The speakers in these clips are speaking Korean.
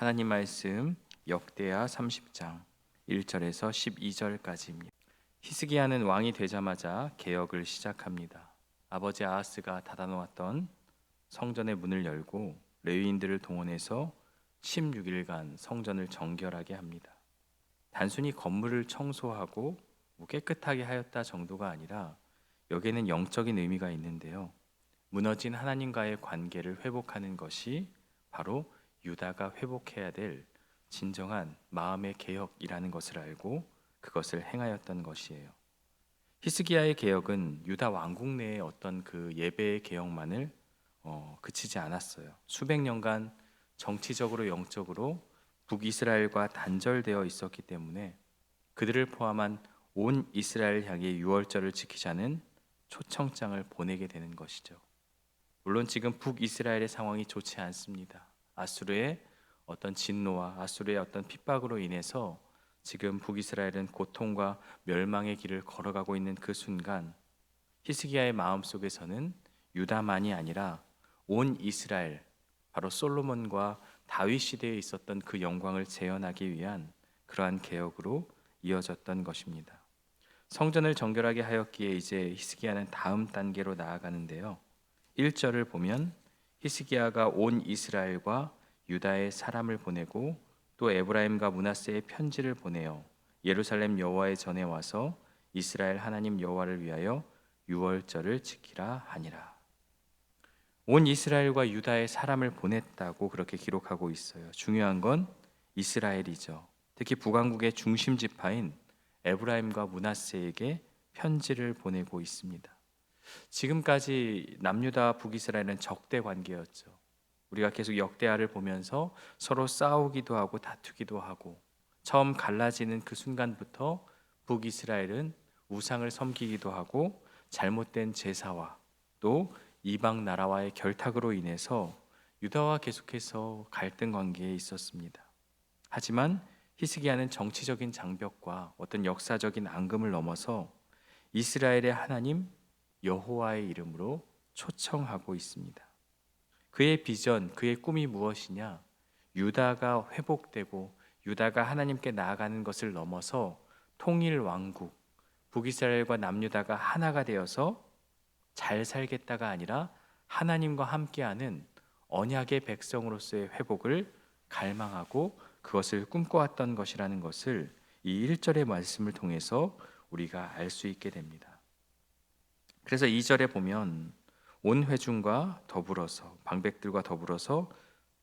하나님 말씀 역대하 30장 1절에서 12절까지입니다. 히스기야는 왕이 되자마자 개혁을 시작합니다. 아버지 아하스가 닫아놓았던 성전의 문을 열고 레위인들을 동원해서 16일간 성전을 정결하게 합니다. 단순히 건물을 청소하고 깨끗하게 하였다 정도가 아니라 여기에는 영적인 의미가 있는데요. 무너진 하나님과의 관계를 회복하는 것이 바로 유다가 회복해야 될 진정한 마음의 개혁이라는 것을 알고 그것을 행하였던 것이에요. 히스기야의 개혁은 유다 왕국 내의 어떤 그 예배의 개혁만을 그치지 않았어요. 수백 년간 정치적으로 영적으로 북이스라엘과 단절되어 있었기 때문에 그들을 포함한 온 이스라엘 향해 유월절을 지키자는 초청장을 보내게 되는 것이죠. 물론 지금 북이스라엘의 상황이 좋지 않습니다. 아수르의 어떤 진노와 아수르의 어떤 핍박으로 인해서 지금 북이스라엘은 고통과 멸망의 길을 걸어가고 있는 그 순간 히스기야의 마음속에서는 유다만이 아니라 온 이스라엘, 바로 솔로몬과 다윗 시대에 있었던 그 영광을 재현하기 위한 그러한 개혁으로 이어졌던 것입니다. 성전을 정결하게 하였기에 이제 히스기야는 다음 단계로 나아가는데요. 1절을 보면 히스기야가 온 이스라엘과 유다의 사람을 보내고 또 에브라임과 므낫세의 편지를 보내어 예루살렘 여호와의 전에 와서 이스라엘 하나님 여호와를 위하여 유월절을 지키라 하니라. 온 이스라엘과 유다의 사람을 보냈다고 그렇게 기록하고 있어요. 중요한 건 이스라엘이죠. 특히 북왕국의 중심 지파인 에브라임과 므낫세에게 편지를 보내고 있습니다. 지금까지 남유다 북이스라엘은 적대 관계였죠. 우리가 계속 역대하를 보면서 서로 싸우기도 하고 다투기도 하고 처음 갈라지는 그 순간부터 북이스라엘은 우상을 섬기기도 하고 잘못된 제사와 또 이방 나라와의 결탁으로 인해서 유다와 계속해서 갈등 관계에 있었습니다. 하지만 히스기야는 정치적인 장벽과 어떤 역사적인 앙금을 넘어서 이스라엘의 하나님 여호와의 이름으로 초청하고 있습니다. 그의 비전, 그의 꿈이 무엇이냐? 유다가 회복되고 유다가 하나님께 나아가는 것을 넘어서 통일 왕국, 북이스라엘과 남유다가 하나가 되어서 잘 살겠다가 아니라 하나님과 함께하는 언약의 백성으로서의 회복을 갈망하고 그것을 꿈꿔왔던 것이라는 것을 이 1절의 말씀을 통해서 우리가 알 수 있게 됩니다. 그래서 2절에 보면 온 회중과 더불어서 방백들과 더불어서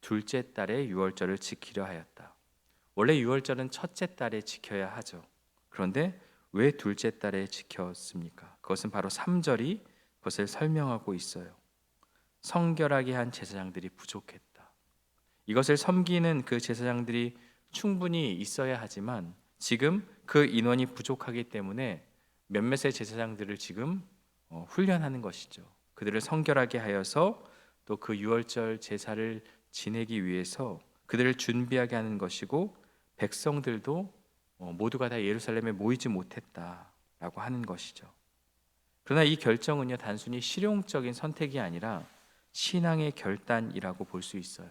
둘째 달에 유월절을 지키려 하였다. 원래 유월절은 첫째 달에 지켜야 하죠. 그런데 왜 둘째 달에 지켰습니까? 그것은 바로 3절이 그것을 설명하고 있어요. 성결하게 한 제사장들이 부족했다. 이것을 섬기는 그 제사장들이 충분히 있어야 하지만 지금 그 인원이 부족하기 때문에 몇몇의 제사장들을 지금 훈련하는 것이죠. 그들을 성결하게 하여서 또 그 유월절 제사를 지내기 위해서 그들을 준비하게 하는 것이고 백성들도 모두가 다 예루살렘에 모이지 못했다라고 하는 것이죠. 그러나 이 결정은요 단순히 실용적인 선택이 아니라 신앙의 결단이라고 볼 수 있어요.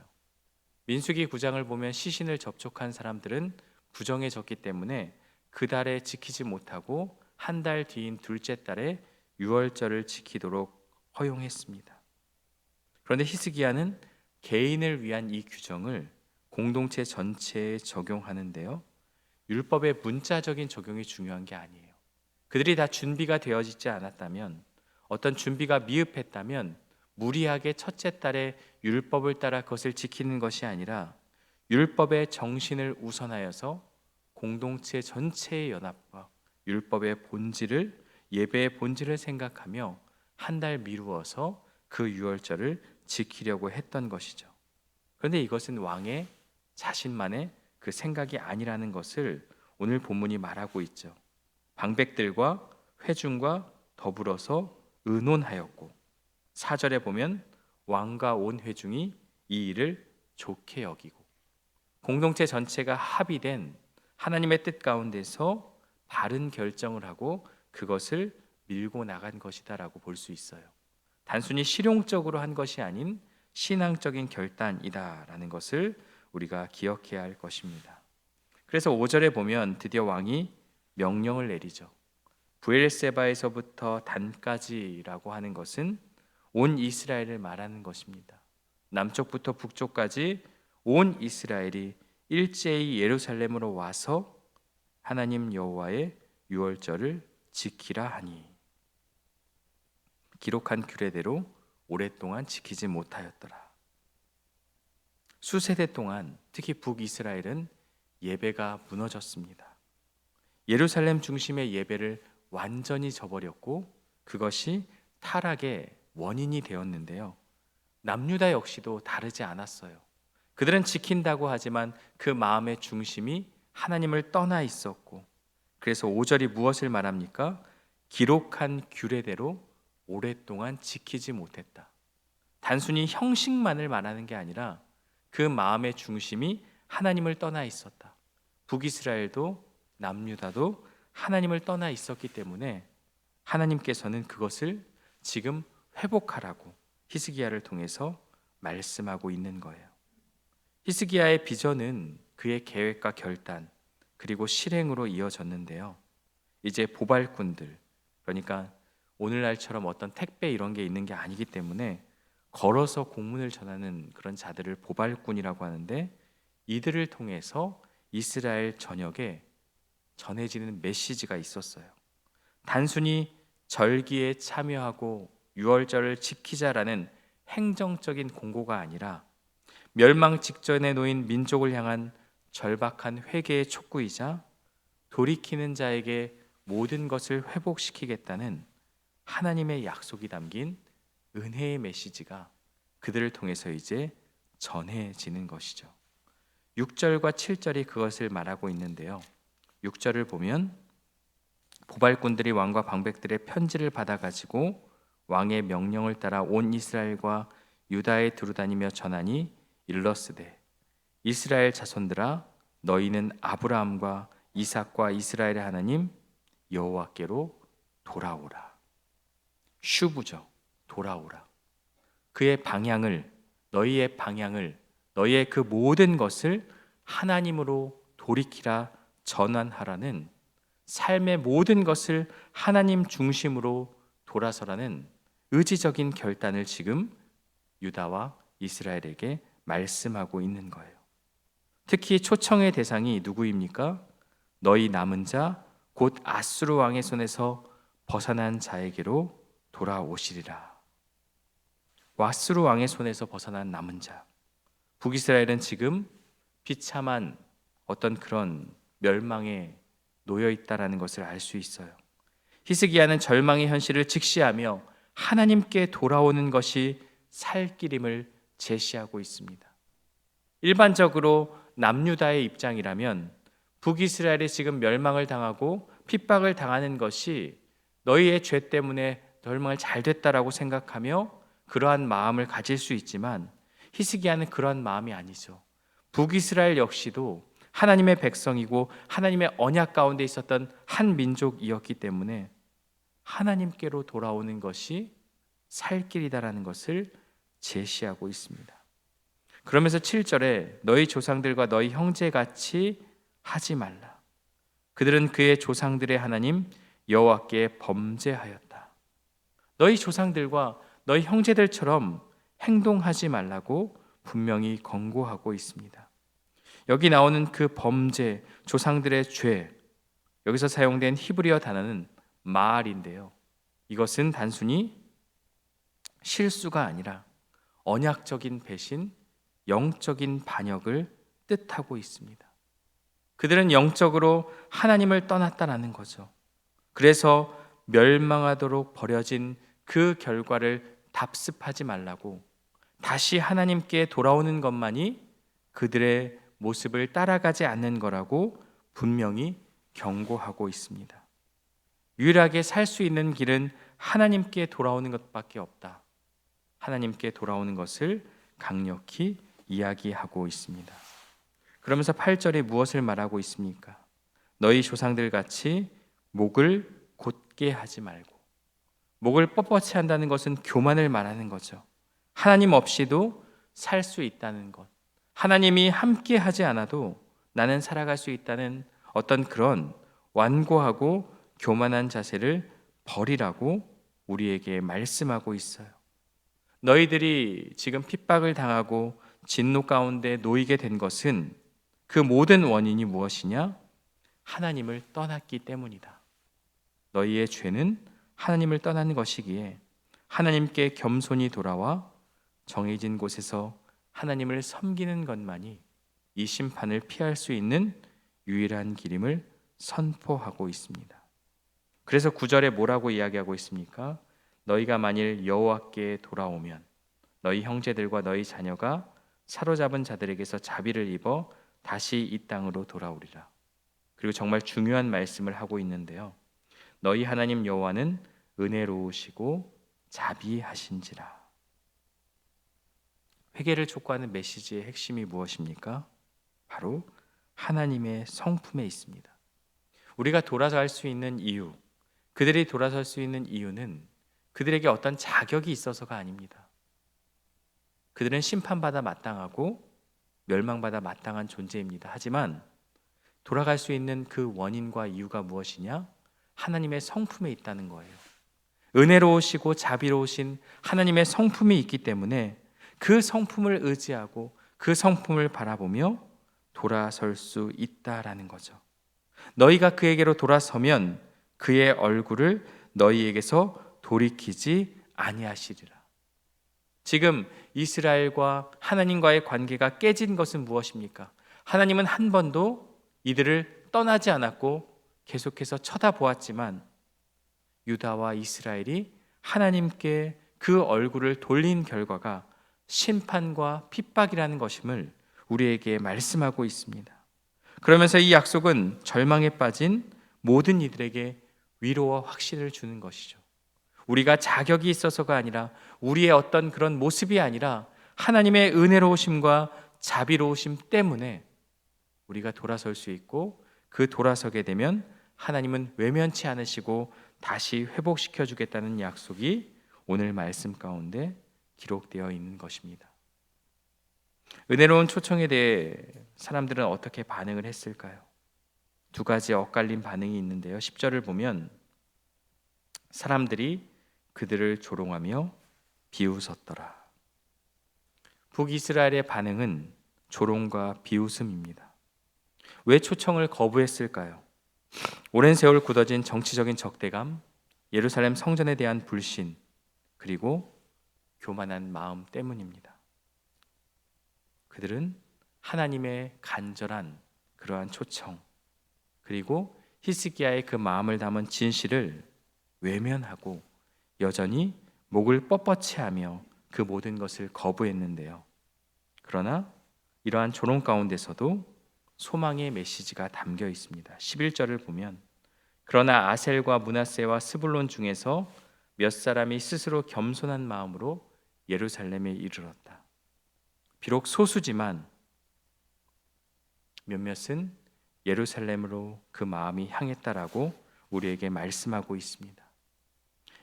민수기 9장을 보면 시신을 접촉한 사람들은 부정해졌기 때문에 그 달에 지키지 못하고 한 달 뒤인 둘째 달에 유월절을 지키도록 허용했습니다. 그런데 히스기야는 개인을 위한 이 규정을 공동체 전체에 적용하는데요. 율법의 문자적인 적용이 중요한 게 아니에요. 그들이 다 준비가 되어지지 않았다면, 어떤 준비가 미흡했다면 무리하게 첫째 달에 율법을 따라 그것을 지키는 것이 아니라 율법의 정신을 우선하여서 공동체 전체의 연합과 율법의 본질을, 예배의 본질을 생각하며 한 달 미루어서 그 유월절을 지키려고 했던 것이죠. 그런데 이것은 왕의 자신만의 그 생각이 아니라는 것을 오늘 본문이 말하고 있죠. 방백들과 회중과 더불어서 의논하였고 4절에 보면 왕과 온 회중이 이 일을 좋게 여기고 공동체 전체가 합의된 하나님의 뜻 가운데서 바른 결정을 하고 그것을 밀고 나간 것이다라고 볼 수 있어요. 단순히 실용적으로 한 것이 아닌 신앙적인 결단이다라는 것을 우리가 기억해야 할 것입니다. 그래서 5절에 보면 드디어 왕이 명령을 내리죠. 브엘세바에서부터 단까지라고 하는 것은 온 이스라엘을 말하는 것입니다. 남쪽부터 북쪽까지 온 이스라엘이 일제히 예루살렘으로 와서 하나님 여호와의 유월절을 지키라 하니, 기록한 규례대로 오랫동안 지키지 못하였더라. 수세대 동안 특히 북이스라엘은 예배가 무너졌습니다. 예루살렘 중심의 예배를 완전히 저버렸고 그것이 타락의 원인이 되었는데요. 남유다 역시도 다르지 않았어요. 그들은 지킨다고 하지만 그 마음의 중심이 하나님을 떠나 있었고, 그래서 5절이 무엇을 말합니까? 기록한 규례대로 오랫동안 지키지 못했다. 단순히 형식만을 말하는 게 아니라 그 마음의 중심이 하나님을 떠나 있었다. 북이스라엘도 남유다도 하나님을 떠나 있었기 때문에 하나님께서는 그것을 지금 회복하라고 히스기야를 통해서 말씀하고 있는 거예요. 히스기야의 비전은 그의 계획과 결단 그리고 실행으로 이어졌는데요. 이제 보발꾼들, 그러니까 오늘날처럼 어떤 택배 이런 게 있는 게 아니기 때문에 걸어서 공문을 전하는 그런 자들을 보발꾼이라고 하는데, 이들을 통해서 이스라엘 전역에 전해지는 메시지가 있었어요. 단순히 절기에 참여하고 유월절을 지키자라는 행정적인 공고가 아니라 멸망 직전에 놓인 민족을 향한 절박한 회개의 촉구이자 돌이키는 자에게 모든 것을 회복시키겠다는 하나님의 약속이 담긴 은혜의 메시지가 그들을 통해서 이제 전해지는 것이죠. 6절과 7절이 그것을 말하고 있는데요. 6절을 보면 보발꾼들이 왕과 방백들의 편지를 받아가지고 왕의 명령을 따라 온 이스라엘과 유다에 두루다니며 전하니 일러스되, 이스라엘 자손들아, 너희는 아브라함과 이삭과 이스라엘의 하나님 여호와께로 돌아오라. 슈브죠. 돌아오라. 그의 방향을, 너희의 방향을, 너희의 그 모든 것을 하나님으로 돌이키라, 전환하라는, 삶의 모든 것을 하나님 중심으로 돌아서라는 의지적인 결단을 지금 유다와 이스라엘에게 말씀하고 있는 거예요. 특히 초청의 대상이 누구입니까? 너희 남은 자 곧 아수르 왕의 손에서 벗어난 자에게로 돌아오시리라. 아수르 왕의 손에서 벗어난 남은 자, 북이스라엘은 지금 비참한 어떤 그런 멸망에 놓여 있다라는 것을 알 수 있어요. 히스기야는 절망의 현실을 직시하며 하나님께 돌아오는 것이 살 길임을 제시하고 있습니다. 일반적으로 남유다의 입장이라면 북이스라엘이 지금 멸망을 당하고 핍박을 당하는 것이 너희의 죄 때문에 멸망을 잘 됐다라고 생각하며 그러한 마음을 가질 수 있지만, 히스기야는 그러한 마음이 아니죠. 북이스라엘 역시도 하나님의 백성이고 하나님의 언약 가운데 있었던 한 민족이었기 때문에 하나님께로 돌아오는 것이 살 길이다라는 것을 제시하고 있습니다. 그러면서 7절에 너희 조상들과 너희 형제같이 하지 말라. 그들은 그의 조상들의 하나님 여호와께 범죄하였다. 너희 조상들과 너희 형제들처럼 행동하지 말라고 분명히 권고하고 있습니다. 여기 나오는 그 범죄, 조상들의 죄, 여기서 사용된 히브리어 단어는 마알인데요. 이것은 단순히 실수가 아니라 언약적인 배신, 영적인 반역을 뜻하고 있습니다. 그들은 영적으로 하나님을 떠났다라는 거죠. 그래서 멸망하도록 버려진 그 결과를 답습하지 말라고, 다시 하나님께 돌아오는 것만이 그들의 모습을 따라가지 않는 거라고 분명히 경고하고 있습니다. 유일하게 살 수 있는 길은 하나님께 돌아오는 것밖에 없다. 하나님께 돌아오는 것을 강력히 이야기하고 있습니다. 그러면서 8절에 무엇을 말하고 있습니까? 너희 조상들 같이 목을 곧게 하지 말고, 목을 뻣뻣이 한다는 것은 교만을 말하는 거죠. 하나님 없이도 살 수 있다는 것, 하나님이 함께 하지 않아도 나는 살아갈 수 있다는 어떤 그런 완고하고 교만한 자세를 버리라고 우리에게 말씀하고 있어요. 너희들이 지금 핍박을 당하고 진노 가운데 놓이게 된 것은 그 모든 원인이 무엇이냐? 하나님을 떠났기 때문이다. 너희의 죄는 하나님을 떠난 것이기에 하나님께 겸손히 돌아와 정해진 곳에서 하나님을 섬기는 것만이 이 심판을 피할 수 있는 유일한 길임을 선포하고 있습니다. 그래서 9절에 뭐라고 이야기하고 있습니까? 너희가 만일 여호와께 돌아오면 너희 형제들과 너희 자녀가 사로잡은 자들에게서 자비를 입어 다시 이 땅으로 돌아오리라. 그리고 정말 중요한 말씀을 하고 있는데요. 너희 하나님 여호와는 은혜로우시고 자비하신지라. 회개를 촉구하는 메시지의 핵심이 무엇입니까? 바로 하나님의 성품에 있습니다. 우리가 돌아설 수 있는 이유, 그들이 돌아설 수 있는 이유는 그들에게 어떤 자격이 있어서가 아닙니다. 그들은 심판받아 마땅하고 멸망받아 마땅한 존재입니다. 하지만 돌아갈 수 있는 그 원인과 이유가 무엇이냐? 하나님의 성품에 있다는 거예요. 은혜로우시고 자비로우신 하나님의 성품이 있기 때문에 그 성품을 의지하고 그 성품을 바라보며 돌아설 수 있다라는 거죠. 너희가 그에게로 돌아서면 그의 얼굴을 너희에게서 돌이키지 아니하시리라. 지금 이스라엘과 하나님과의 관계가 깨진 것은 무엇입니까? 하나님은 한 번도 이들을 떠나지 않았고 계속해서 쳐다보았지만 유다와 이스라엘이 하나님께 그 얼굴을 돌린 결과가 심판과 핍박이라는 것임을 우리에게 말씀하고 있습니다. 그러면서 이 약속은 절망에 빠진 모든 이들에게 위로와 확신을 주는 것이죠. 우리가 자격이 있어서가 아니라 우리의 어떤 그런 모습이 아니라 하나님의 은혜로우심과 자비로우심 때문에 우리가 돌아설 수 있고 그 돌아서게 되면 하나님은 외면치 않으시고 다시 회복시켜 주겠다는 약속이 오늘 말씀 가운데 기록되어 있는 것입니다. 은혜로운 초청에 대해 사람들은 어떻게 반응을 했을까요? 두 가지 엇갈린 반응이 있는데요. 10절을 보면 사람들이 그들을 조롱하며 비웃었더라. 북이스라엘의 반응은 조롱과 비웃음입니다. 왜 초청을 거부했을까요? 오랜 세월 굳어진 정치적인 적대감, 예루살렘 성전에 대한 불신, 그리고 교만한 마음 때문입니다. 그들은 하나님의 간절한 그러한 초청, 그리고 히스기야의 그 마음을 담은 진실을 외면하고 여전히 목을 뻣뻣이 하며 그 모든 것을 거부했는데요. 그러나 이러한 조롱 가운데서도 소망의 메시지가 담겨 있습니다. 11절을 보면 그러나 아셀과 므낫세와 스불론 중에서 몇 사람이 스스로 겸손한 마음으로 예루살렘에 이르렀다. 비록 소수지만 몇몇은 예루살렘으로 그 마음이 향했다라고 우리에게 말씀하고 있습니다.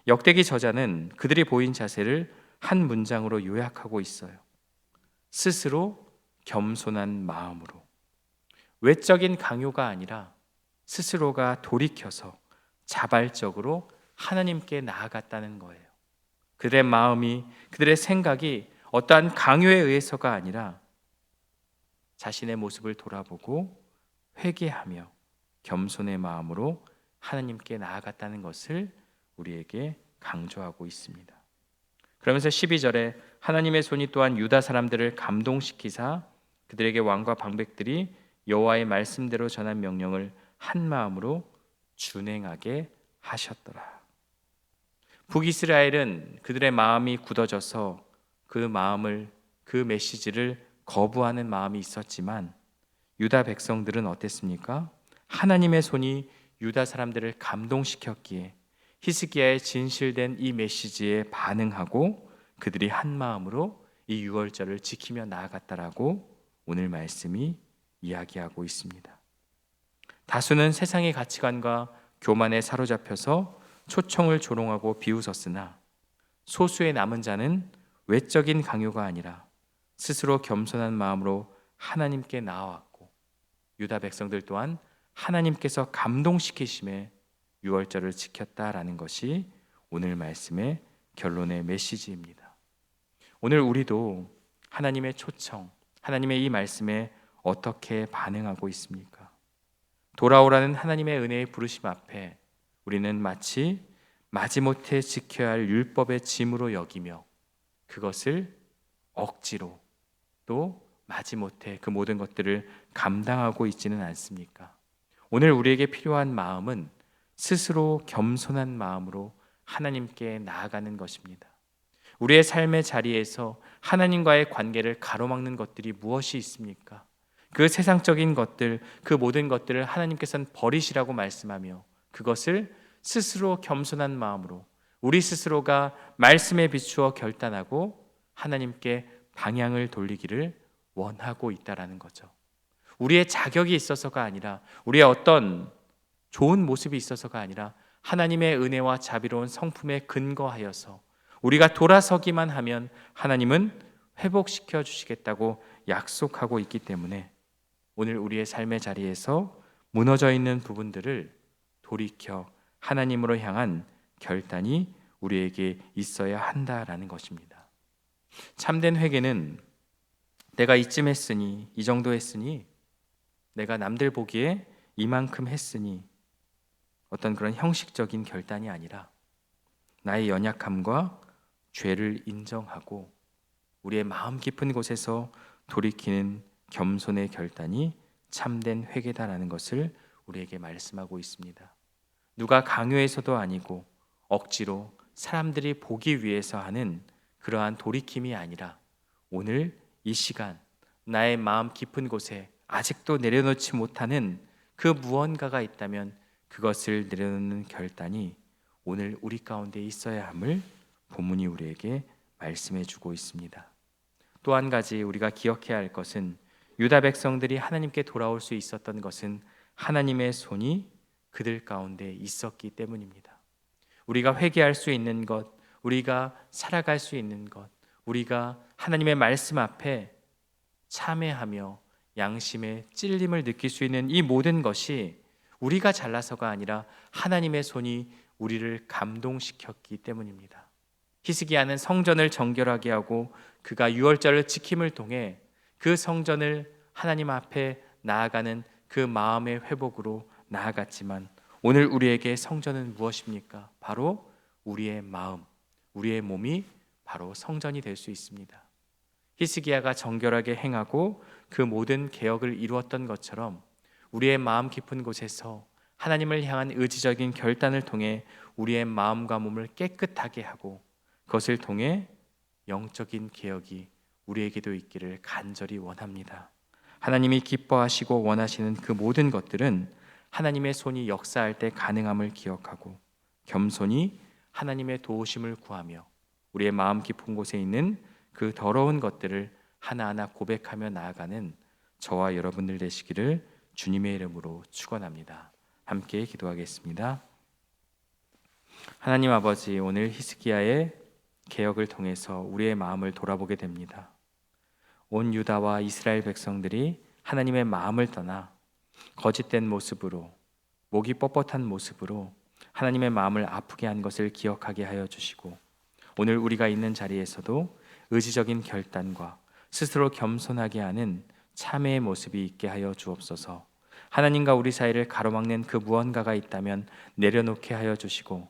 역대기 저자는 그들이 보인 자세를 한 문장으로 요약하고 있어요. 스스로 겸손한 마음으로. 외적인 강요가 아니라 스스로가 돌이켜서 자발적으로 하나님께 나아갔다는 거예요. 그들의 마음이, 그들의 생각이 어떠한 강요에 의해서가 아니라 자신의 모습을 돌아보고 회개하며 겸손의 마음으로 하나님께 나아갔다는 것을 우리에게 강조하고 있습니다. 그러면서 12절에 하나님의 손이 또한 유다 사람들을 감동시키사 그들에게 왕과 방백들이 여호와의 말씀대로 전한 명령을 한 마음으로 준행하게 하셨더라. 북이스라엘은 그들의 마음이 굳어져서 그 마음을, 그 메시지를 거부하는 마음이 있었지만 유다 백성들은 어땠습니까? 하나님의 손이 유다 사람들을 감동시켰기에 히스기야의 진실된 이 메시지에 반응하고 그들이 한 마음으로 이 유월절을 지키며 나아갔다라고 오늘 말씀이 이야기하고 있습니다. 다수는 세상의 가치관과 교만에 사로잡혀서 초청을 조롱하고 비웃었으나 소수의 남은 자는 외적인 강요가 아니라 스스로 겸손한 마음으로 하나님께 나아왔고 유다 백성들 또한 하나님께서 감동시키심에 유월절을 지켰다라는 것이 오늘 말씀의 결론의 메시지입니다. 오늘 우리도 하나님의 초청, 하나님의 이 말씀에 어떻게 반응하고 있습니까? 돌아오라는 하나님의 은혜의 부르심 앞에 우리는 마치 마지못해 지켜야 할 율법의 짐으로 여기며 그것을 억지로 또 마지못해 그 모든 것들을 감당하고 있지는 않습니까? 오늘 우리에게 필요한 마음은 스스로 겸손한 마음으로 하나님께 나아가는 것입니다. 우리의 삶의 자리에서 하나님과의 관계를 가로막는 것들이 무엇이 있습니까? 그 세상적인 것들, 그 모든 것들을 하나님께서는 버리시라고 말씀하며 그것을 스스로 겸손한 마음으로 우리 스스로가 말씀에 비추어 결단하고 하나님께 방향을 돌리기를 원하고 있다라는 거죠. 우리의 자격이 있어서가 아니라 우리의 어떤 좋은 모습이 있어서가 아니라 하나님의 은혜와 자비로운 성품에 근거하여서 우리가 돌아서기만 하면 하나님은 회복시켜 주시겠다고 약속하고 있기 때문에 오늘 우리의 삶의 자리에서 무너져 있는 부분들을 돌이켜 하나님으로 향한 결단이 우리에게 있어야 한다라는 것입니다. 참된 회개는 내가 이쯤 했으니, 이 정도 했으니, 내가 남들 보기에 이만큼 했으니 어떤 그런 형식적인 결단이 아니라 나의 연약함과 죄를 인정하고 우리의 마음 깊은 곳에서 돌이키는 겸손의 결단이 참된 회개다라는 것을 우리에게 말씀하고 있습니다. 누가 강요해서도 아니고 억지로 사람들이 보기 위해서 하는 그러한 돌이킴이 아니라 오늘 이 시간 나의 마음 깊은 곳에 아직도 내려놓지 못하는 그 무언가가 있다면 그것을 내려놓는 결단이 오늘 우리 가운데 있어야 함을 본문이 우리에게 말씀해 주고 있습니다. 또 한 가지 우리가 기억해야 할 것은 유다 백성들이 하나님께 돌아올 수 있었던 것은 하나님의 손이 그들 가운데 있었기 때문입니다. 우리가 회개할 수 있는 것, 우리가 살아갈 수 있는 것, 우리가 하나님의 말씀 앞에 참회하며 양심의 찔림을 느낄 수 있는 이 모든 것이 우리가 잘나서가 아니라 하나님의 손이 우리를 감동시켰기 때문입니다. 히스기야는 성전을 정결하게 하고 그가 유월절을 지킴을 통해 그 성전을 하나님 앞에 나아가는 그 마음의 회복으로 나아갔지만 오늘 우리에게 성전은 무엇입니까? 바로 우리의 마음, 우리의 몸이 바로 성전이 될 수 있습니다. 히스기야가 정결하게 행하고 그 모든 개혁을 이루었던 것처럼 우리의 마음 깊은 곳에서 하나님을 향한 의지적인 결단을 통해 우리의 마음과 몸을 깨끗하게 하고 그것을 통해 영적인 개혁이 우리에게도 있기를 간절히 원합니다. 하나님이 기뻐하시고 원하시는 그 모든 것들은 하나님의 손이 역사할 때 가능함을 기억하고 겸손히 하나님의 도우심을 구하며 우리의 마음 깊은 곳에 있는 그 더러운 것들을 하나하나 고백하며 나아가는 저와 여러분들 되시기를 주님의 이름으로 축원합니다. 함께 기도하겠습니다. 하나님 아버지, 오늘 히스기야의 개혁을 통해서 우리의 마음을 돌아보게 됩니다. 온 유다와 이스라엘 백성들이 하나님의 마음을 떠나 거짓된 모습으로, 목이 뻣뻣한 모습으로 하나님의 마음을 아프게 한 것을 기억하게 하여 주시고 오늘 우리가 있는 자리에서도 의지적인 결단과 스스로 겸손하게 하는 참회의 모습이 있게 하여 주옵소서. 하나님과 우리 사이를 가로막는 그 무언가가 있다면 내려놓게 하여 주시고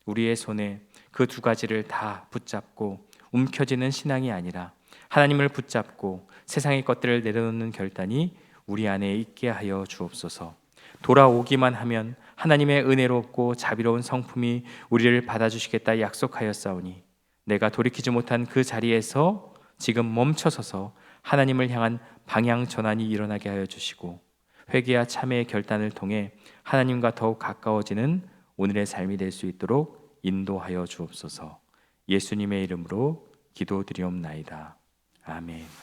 우리의 손에 그 두 가지를 다 붙잡고 움켜쥐는 신앙이 아니라 하나님을 붙잡고 세상의 것들을 내려놓는 결단이 우리 안에 있게 하여 주옵소서. 돌아오기만 하면 하나님의 은혜롭고 자비로운 성품이 우리를 받아주시겠다 약속하였사오니 내가 돌이키지 못한 그 자리에서 지금 멈춰서서 하나님을 향한 방향 전환이 일어나게 하여 주시고 회개와 참회의 결단을 통해 하나님과 더욱 가까워지는 오늘의 삶이 될 수 있도록 인도하여 주옵소서. 예수님의 이름으로 기도드리옵나이다. 아멘.